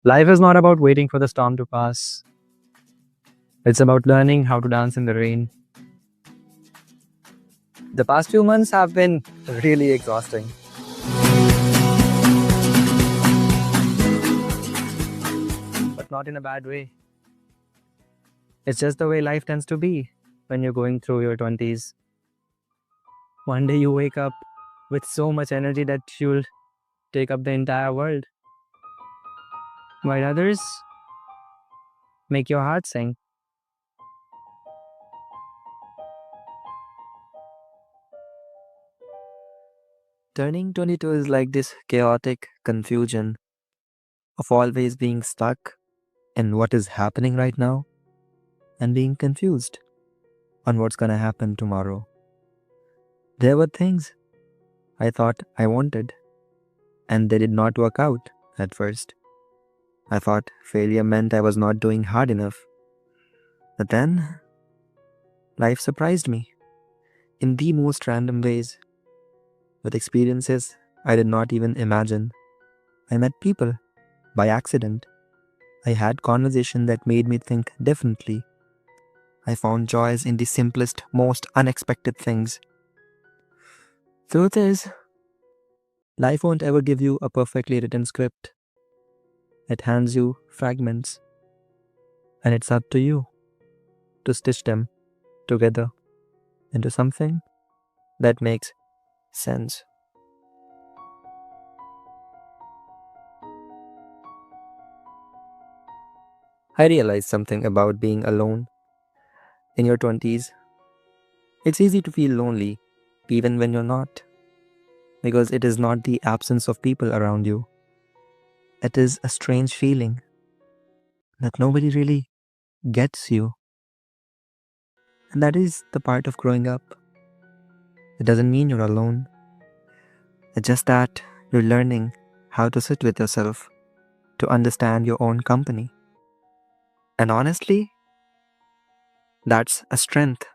Life is not about waiting for the storm to pass. It's about learning how to dance in the rain. The past few months have been really exhausting, but not in a bad way. It's just the way life tends to be when you're going through your 20s. One day you wake up with so much energy that you'll take up the entire world, while others make your heart sing. Turning 22 is like this chaotic confusion of always being stuck in what is happening right now and being confused on what's gonna happen tomorrow. There were things I thought I wanted, and they did not work out at first. I thought failure meant I was not doing hard enough. But then, life surprised me in the most random ways, with experiences I did not even imagine. I met people by accident. I had conversations that made me think differently. I found joys in the simplest, most unexpected things. Truth is, life won't ever give you a perfectly written script. It hands you fragments, and it's up to you to stitch them together into something that makes sense. I realized something about being alone in your 20s. It's easy to feel lonely, even when you're not, because it is not the absence of people around you. It is a strange feeling that nobody really gets you. And that is the part of growing up. It doesn't mean you're alone. It's just that you're learning how to sit with yourself, to understand your own company. And honestly, that's a strength.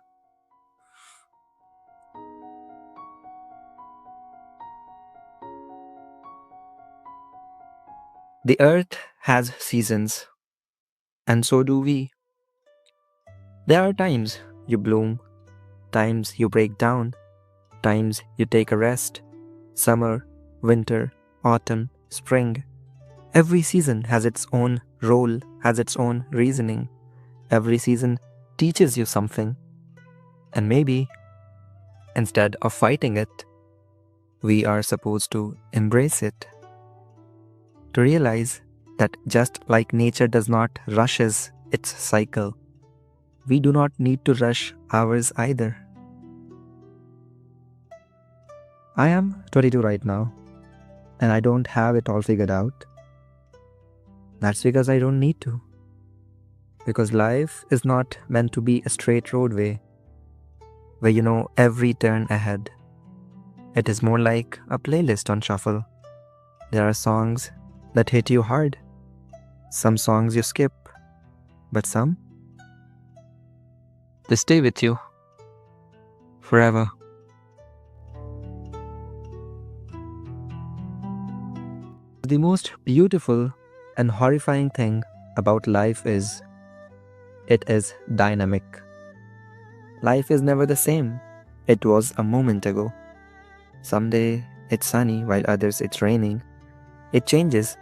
The earth has seasons, and so do we. There are times you bloom, times you break down, times you take a rest. Summer, winter, autumn, spring. Every season has its own role, has its own reasoning. Every season teaches you something. And maybe, instead of fighting it, we are supposed to embrace it. To realize that just like nature does not rushes its cycle, we do not need to rush ours either. I am 22 right now, and I don't have it all figured out. That's because I don't need to. Because life is not meant to be a straight roadway where you know every turn ahead. It is more like a playlist on shuffle. There are songs that hit you hard, some songs you skip, but some, they stay with you forever. The most beautiful and horrifying thing about life is it is dynamic. Life is never the same. It was a moment ago. Someday it's sunny while others it's raining. It changes,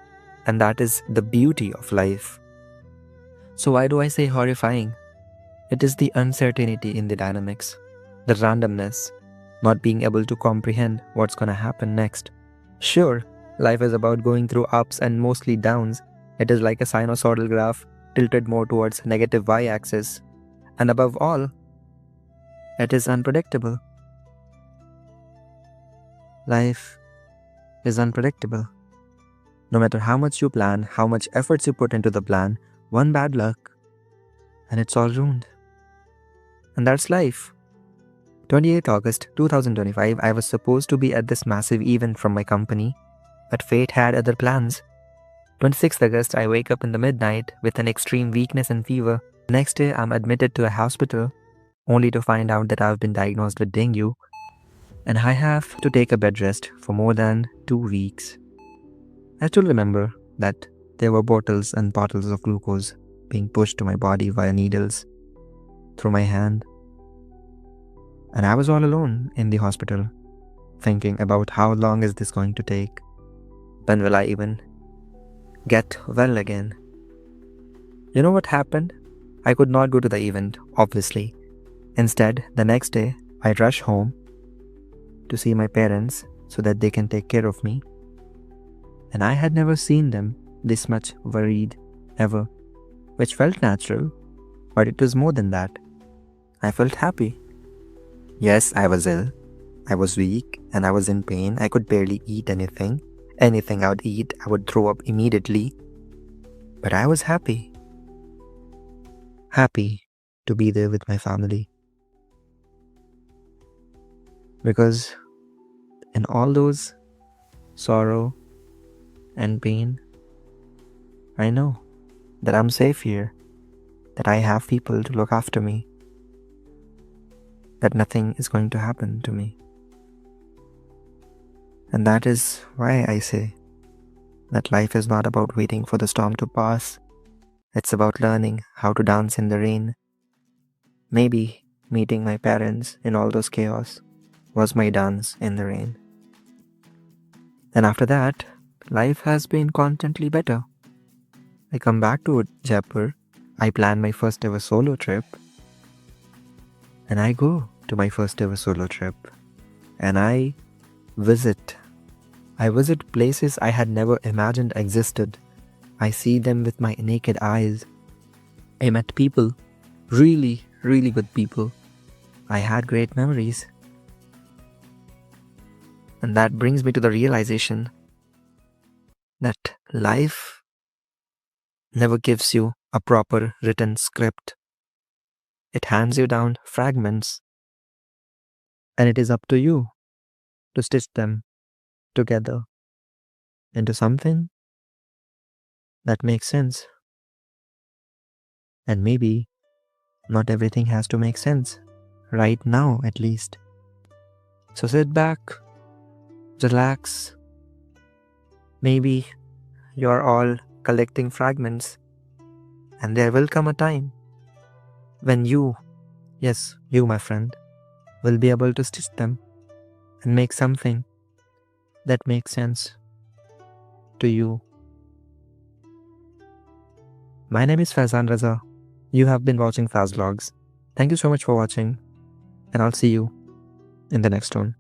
and that is the beauty of life. So why do I say horrifying? It is the uncertainty in the dynamics, the randomness, not being able to comprehend what's gonna happen next. Sure, life is about going through ups and mostly downs. It is like a sinusoidal graph tilted more towards negative y-axis. And above all, it is unpredictable. Life is unpredictable. No matter how much you plan, how much efforts you put into the plan, one bad luck, and it's all ruined. And that's life. 28th August 2025, I was supposed to be at this massive event from my company, but fate had other plans. 26th August, I wake up in the midnight with an extreme weakness and fever. The next day, I'm admitted to a hospital, only to find out that I've been diagnosed with dengue, and I have to take a bed rest for more than 2 weeks. I still remember that There were bottles and bottles of glucose being pushed to my body via needles through my hand. And I was all alone in the hospital, thinking about how long is this going to take? When will I even get well again? You know what happened? I could not go to the event, obviously. Instead, the next day, I rush home to see my parents so that they can take care of me. And I had never seen them this much worried ever, which felt natural, but it was more than that. I felt happy. Yes, I was ill. I was weak and I was in pain. I could barely eat anything. Anything I would eat, I would throw up immediately. But I was happy. Happy to be there with my family. Because in all those sorrow and pain, I know that I'm safe here, that I have people to look after me, that nothing is going to happen to me. And that is why I say that life is not about waiting for the storm to pass. It's about learning how to dance in the rain. Maybe meeting my parents in all those chaos was my dance in the rain. And after that, life has been constantly better. I come back to Jaipur. I plan my first ever solo trip. And I go to my first ever solo trip. And I visit places I had never imagined existed. I see them with my naked eyes. I met people, really, really good people. I had great memories. And that brings me to the realization that life never gives you a proper written script. It hands you down fragments, and it is up to you to stitch them together into something that makes sense. And maybe not everything has to make sense, right now at least. So sit back, relax. Maybe you're all collecting fragments, and there will come a time when you, yes, you, my friend, will be able to stitch them and make something that makes sense to you. My name is Faizan Raza. You have been watching Faz Vlogs. Thank you so much for watching, and I'll see you in the next one.